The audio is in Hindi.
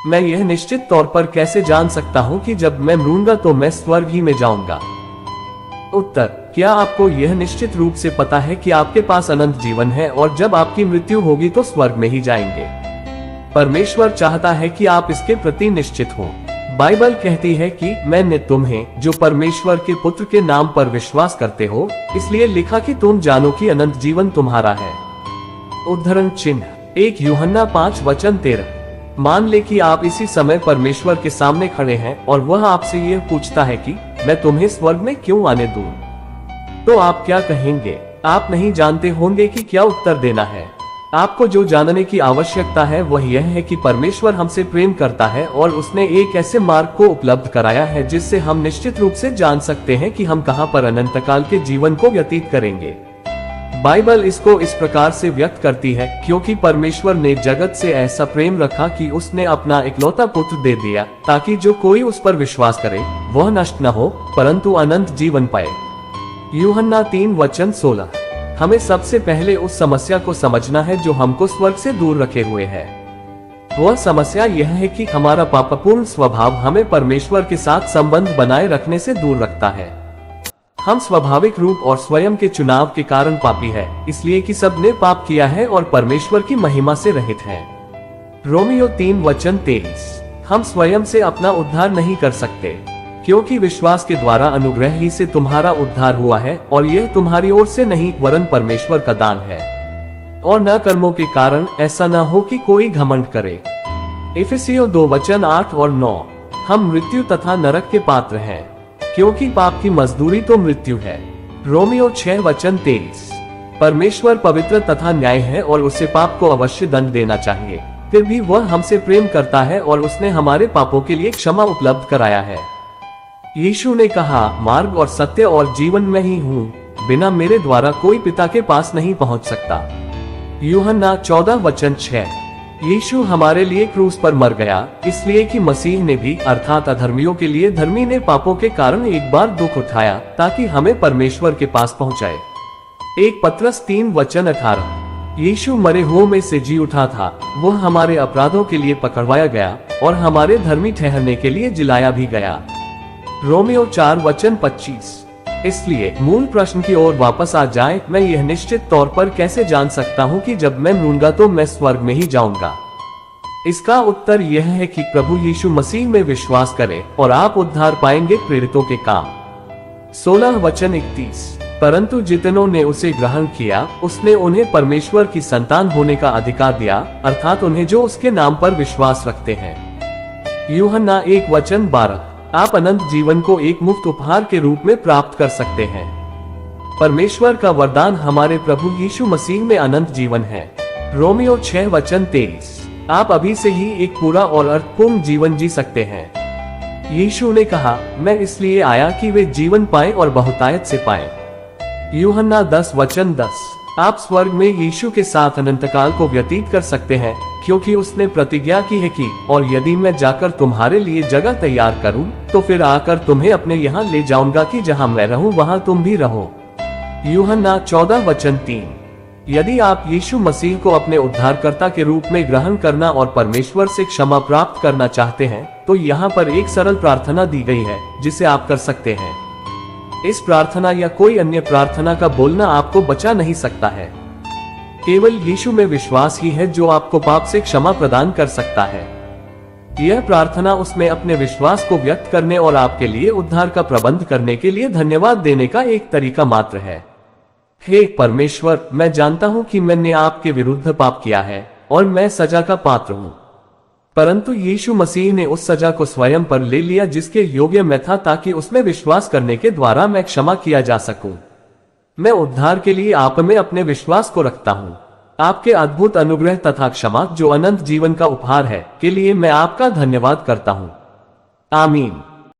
मैं यह निश्चित तौर पर कैसे जान सकता हूँ कि जब मैं मरूंगा तो मैं स्वर्ग ही में जाऊंगा? उत्तर, क्या आपको यह निश्चित रूप से पता है कि आपके पास अनंत जीवन है और जब आपकी मृत्यु होगी तो स्वर्ग में ही जाएंगे? परमेश्वर चाहता है कि आप इसके प्रति निश्चित हो। बाइबल कहती है कि मैंने तुम्हें जो परमेश्वर के पुत्र के नाम पर विश्वास करते हो इसलिए लिखा कि तुम जानो कि अनंत जीवन तुम्हारा है। उद्धरण चिन्ह 1 यूहन्ना 5:13। मान ले कि आप इसी समय परमेश्वर के सामने खड़े हैं और वह आपसे यह पूछता है कि मैं तुम्हें स्वर्ग में क्यों आने दूं? तो आप क्या कहेंगे? आप नहीं जानते होंगे कि क्या उत्तर देना है। आपको जो जानने की आवश्यकता है वह यह है कि परमेश्वर हमसे प्रेम करता है और उसने एक ऐसे मार्ग को उपलब्ध कराया है जिससे हम निश्चित रूप से जान सकते हैं कि हम कहां पर अनंत काल के जीवन को व्यतीत करेंगे। बाइबल इसको इस प्रकार से व्यक्त करती है, क्योंकि परमेश्वर ने जगत से ऐसा प्रेम रखा कि उसने अपना इकलौता पुत्र दे दिया ताकि जो कोई उस पर विश्वास करे वह नष्ट न हो परंतु अनंत जीवन पाए। यूहन्ना 3:16। हमें सबसे पहले उस समस्या को समझना है जो हमको स्वर्ग से दूर रखे हुए है। वह समस्या यह है कि हमारा पापपूर्ण स्वभाव हमें परमेश्वर के साथ संबंध बनाए रखने से दूर रखता है। हम स्वाभाविक रूप और स्वयं के चुनाव के कारण पापी है, इसलिए कि सब ने पाप किया है और परमेश्वर की महिमा से रहित है। रोमियो 3:23। हम स्वयं से अपना उद्धार नहीं कर सकते, क्योंकि विश्वास के द्वारा अनुग्रह ही से तुम्हारा उद्धार हुआ है और यह तुम्हारी ओर से नहीं वरन परमेश्वर का दान है, और न कर्मों के कारण, ऐसा न हो कि कोई घमंड करे। इफिसियों 2:8 और 9। हम मृत्यु तथा नरक के पात्र हैं, क्योंकि पाप की मजदूरी तो मृत्यु है। रोमियो 6:23। परमेश्वर पवित्र तथा न्याय है और उसे पाप को अवश्य दंड देना चाहिए, फिर भी वह हमसे प्रेम करता है और उसने हमारे पापों के लिए क्षमा उपलब्ध कराया है। यीशु ने कहा, मार्ग और सत्य और जीवन मैं ही हूँ, बिना मेरे द्वारा कोई पिता के पास नहीं पहुँच सकता। यूहन्ना 14:6। यीशु हमारे लिए क्रूस पर मर गया, इसलिए कि मसीह ने भी अर्थात अधर्मियों के लिए धर्मी ने पापों के कारण एक बार दुख उठाया ताकि हमें परमेश्वर के पास पहुंचाए। 1 पतरस 3:18। यीशु मरे हुओं में से जी उठा था, वह हमारे अपराधों के लिए पकड़वाया गया और हमारे धर्मी ठहरने के लिए जिलाया भी गया। रोमियो 4:25। इसलिए मूल प्रश्न की ओर वापस आ जाएं, मैं यह निश्चित तौर पर कैसे जान सकता हूं कि जब मैं मरूंगा तो मैं स्वर्ग में ही जाऊंगा? इसका उत्तर यह है कि प्रभु यीशु मसीह में विश्वास करें और आप उद्धार पाएंगे। प्रेरितों के काम 16:31। परंतु जितनों ने उसे ग्रहण किया उसने उन्हें परमेश्वर की संतान होने का अधिकार दिया, अर्थात उन्हें जो उसके नाम पर विश्वास रखते हैं। यूहन्ना 1:12। आप अनंत जीवन को एक मुफ्त उपहार के रूप में प्राप्त कर सकते हैं। परमेश्वर का वरदान हमारे प्रभु यीशु मसीह में अनंत जीवन है। रोमियो 6:23। आप अभी से ही एक पूरा और अर्थपूर्ण जीवन जी सकते हैं। यीशु ने कहा, मैं इसलिए आया कि वे जीवन पाएं और बहुतायत से पाएं। यूहन्ना 10:10। आप स्वर्ग में यीशु के साथ अनंतकाल को व्यतीत कर सकते हैं, क्योंकि उसने प्रतिज्ञा की है कि और यदि मैं जाकर तुम्हारे लिए जगह तैयार करूं, तो फिर आकर तुम्हें अपने यहाँ ले जाऊंगा कि जहाँ मैं रहूं वहाँ तुम भी रहो। यूहन्ना 14:3। यदि आप यीशु मसीह को अपने उद्धारकर्ता के रूप में ग्रहण करना और परमेश्वर से क्षमा प्राप्त करना चाहते हैं, तो यहाँ पर एक सरल प्रार्थना दी गई है जिसे आप कर सकते हैं। इस प्रार्थना या कोई अन्य प्रार्थना का बोलना आपको बचा नहीं सकता है। केवल यीशु में विश्वास ही है जो आपको पाप से क्षमा प्रदान कर सकता है। यह प्रार्थना उसमें अपने विश्वास को व्यक्त करने और आपके लिए उद्धार का प्रबंध करने के लिए धन्यवाद देने का एक तरीका मात्र है। हे परमेश्वर, मैं जानता हूँ कि मैंने आपके विरुद्ध पाप किया है और मैं सजा का पात्र हूँ, परंतु यीशु मसीह ने उस सजा को स्वयं पर ले लिया जिसके योग्य मैं था, ताकि उसमें विश्वास करने के द्वारा मैं क्षमा किया जा सकूं। मैं उद्धार के लिए आप में अपने विश्वास को रखता हूँ। आपके अद्भुत अनुग्रह तथा क्षमा जो अनंत जीवन का उपहार है के लिए मैं आपका धन्यवाद करता हूँ। आमीन।